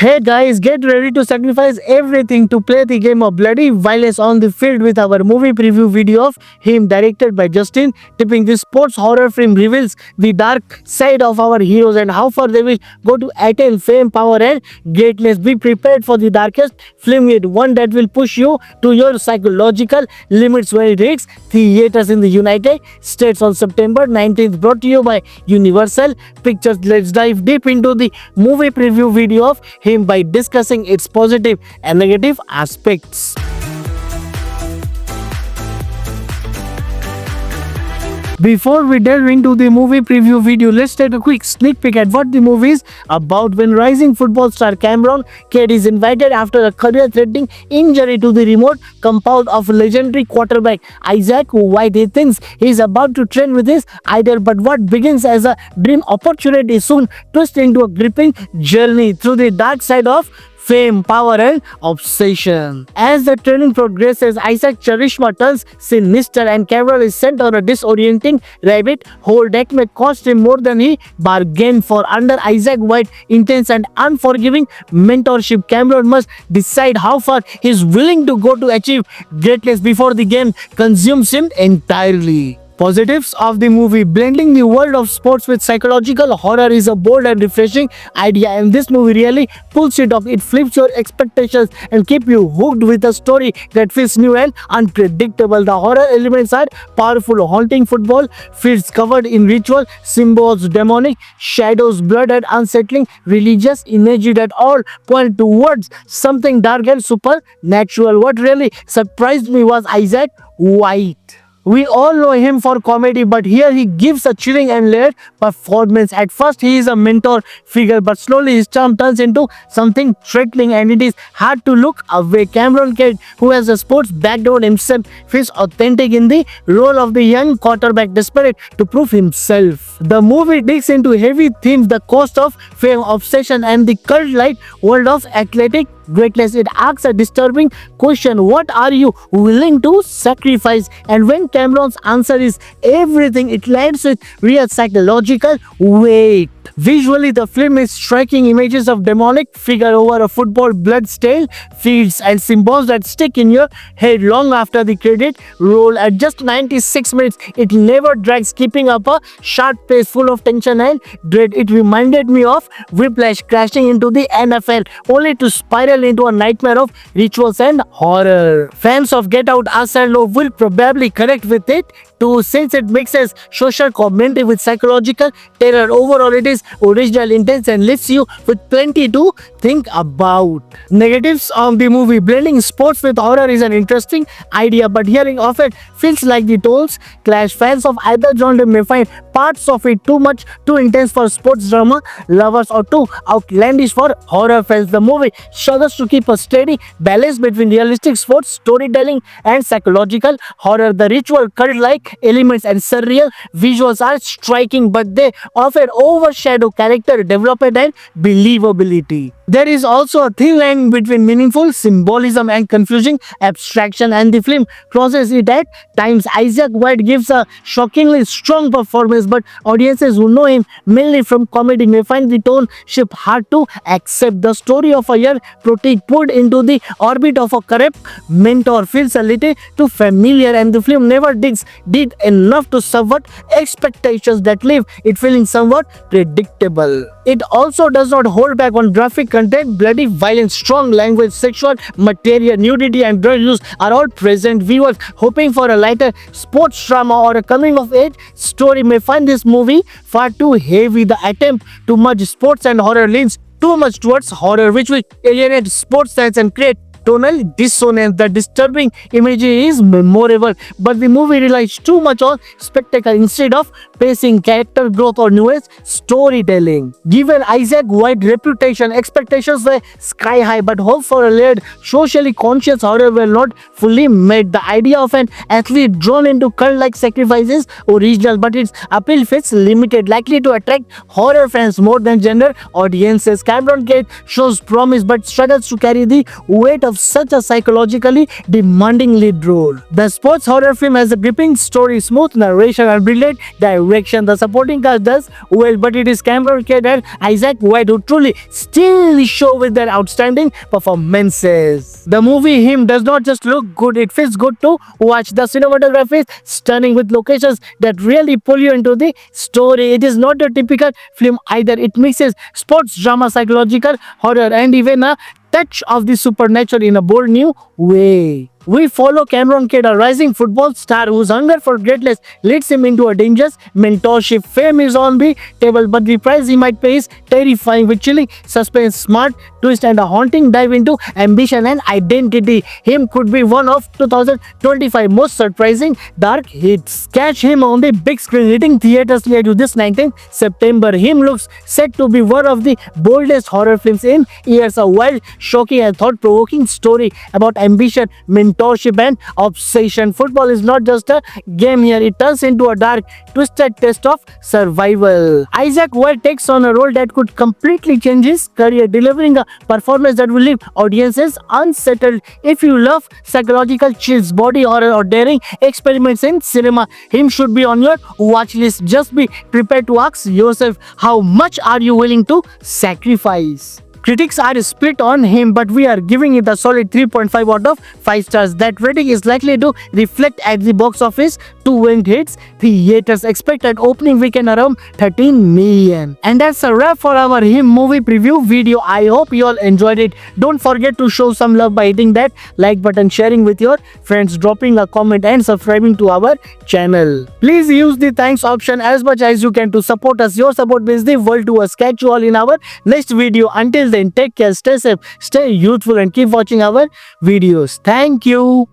Hey guys, get ready to sacrifice everything to play the game of bloody violence on the field with our movie preview video of him directed by Justin. Tipping this sports horror film reveals the dark side of our heroes and how far they will go to attain fame, power and greatness. Be prepared for the darkest film yet, one that will push you to your psychological limits when it hits theaters in the United States on September 19th. Brought to you by Universal Pictures. Let's dive deep into the movie preview video of him by discussing its positive and negative aspects. Before we delve into the movie preview video, let's take a quick sneak peek at what the movie is about. When rising football star Cameron Cade is invited after a career-threatening injury to the remote compound of legendary quarterback Isaac White, he thinks he's about to train with his idol, but what begins as a dream opportunity soon twists into a gripping journey through the dark side of fame, power and obsession. As the training progresses, Isaac Charishma turns sinister and Cameron is sent on a disorienting rabbit hole that may cost him more than he bargained for. Under Isaac White's intense and unforgiving mentorship, Cameron must decide how far he's willing to go to achieve greatness before the game consumes him entirely. Positives of the movie. Blending the world of sports with psychological horror is a bold and refreshing idea, and this movie really pulls it off. It flips your expectations and keeps you hooked with a story that feels new and unpredictable. The horror elements are powerful. Haunting football fields covered in ritual symbols, demonic shadows, blood and unsettling religious imagery that all point towards something dark and supernatural. What really surprised me was Isaac White. We all know him for comedy, but here he gives a chilling and layered performance. At first, he is a mentor figure, but slowly his charm turns into something threatening, and it is hard to look away. Cameron Cade, who has a sports background himself, feels authentic in the role of the young quarterback, desperate to prove himself. The movie digs into heavy themes: the cost of fame, obsession, and the cult-like world of athletic greatness. It asks a disturbing question: what are you willing to sacrifice? And when Cameron's answer is everything, it lands with real psychological weight. Visually, the film is striking. Images of demonic figure over a football, blood-stained fields, and symbols that stick in your head long after the credit roll. At just 96 minutes, it never drags, keeping up a sharp pace full of tension and dread. It reminded me of Whiplash crashing into the NFL, only to spiral into a nightmare of rituals and horror. Fans of Get Out, Us and Love will probably connect with it too, since it mixes social commentary with psychological terror. Overall, it is original, intense, and leaves you with plenty to think about. Negatives of the movie. Blending sports with horror is an interesting idea, but hearing of it feels like the tones clash. Fans of either genre may find parts of it too much, too intense for sports drama lovers, or too outlandish for horror fans. The movie struggles to keep a steady balance between realistic sports storytelling and psychological horror. The ritual cult-like elements and surreal visuals are striking, but they often overshadow character development and believability. There is also a thin line between meaningful symbolism and confusing abstraction, and the film crosses it at times. Isaac White gives a shockingly strong performance, but audiences who know him mainly from comedy may find the tone shift hard to accept. The story of a young protege pulled into the orbit of a corrupt mentor feels a little too familiar, and the film never digs deep enough to subvert expectations that leave it feeling somewhat predictable. It also does not hold back on graphic content. Bloody violence, strong language, sexual material, nudity and drug use are all present. Viewers hoping for a lighter sports drama or a coming-of-age story may find this movie far too heavy. The attempt to merge sports and horror leans too much towards horror, which will alienate sports fans and create tonal dissonance. The disturbing imagery is memorable, but the movie relies too much on spectacle instead of pacing, character growth or nuanced storytelling. Given Isaac White's reputation, expectations were sky high, but hope for a layered, socially conscious horror were not fully met. The idea of an athlete drawn into cult-like sacrifices original, but its appeal feels limited, likely to attract horror fans more than general audiences. Cameron Cade shows promise, but struggles to carry the weight of such a psychologically demanding lead role. The sports horror film has a gripping story, smooth narration, and brilliant direction. The supporting cast does well, but it is Cameron Crowe and Isaac White who truly steal the show with their outstanding performances. The movie Him does not just look good, it feels good to watch. The cinematography is stunning with locations that really pull you into the story. It is not a typical film either. It mixes sports drama, psychological horror, and even a touch of the supernatural in a bold new way. We follow Cameron Kidd, a rising football star whose hunger for greatness leads him into a dangerous mentorship. Fame is on the table, but the price he might pay is terrifying, with chilling suspense, smart twist, and a haunting dive into ambition and identity. Him could be one of 2025 most surprising dark hits. Catch Him on the big screen, hitting theaters later this 19th September. Him looks set to be one of the boldest horror films in years. A wild, shocking, and thought-provoking story about ambition, mentorship, and obsession. Football is not just a game here, it turns into a dark, twisted test of survival. Isaac White takes on a role that could completely change his career, delivering a performance that will leave audiences unsettled. If you love psychological chills, body horror, or daring experiments in cinema, Him should be on your watch list. Just be prepared to ask yourself, how much are you willing to sacrifice? Critics are split on Him, but we are giving it a solid 3.5 out of 5 stars. That rating is likely to reflect at the box office to when it hits theaters. Expected opening weekend around 13 million. And that's a wrap for our Him movie preview video. I hope you all enjoyed it. Don't forget to show some love by hitting that like button, sharing with your friends, dropping a comment, and subscribing to our channel. Please use the thanks option as much as you can to support us. Your support means the world to us. Catch you all in our next video. Until then, take care, stay safe, stay youthful, and keep watching our videos. Thank you.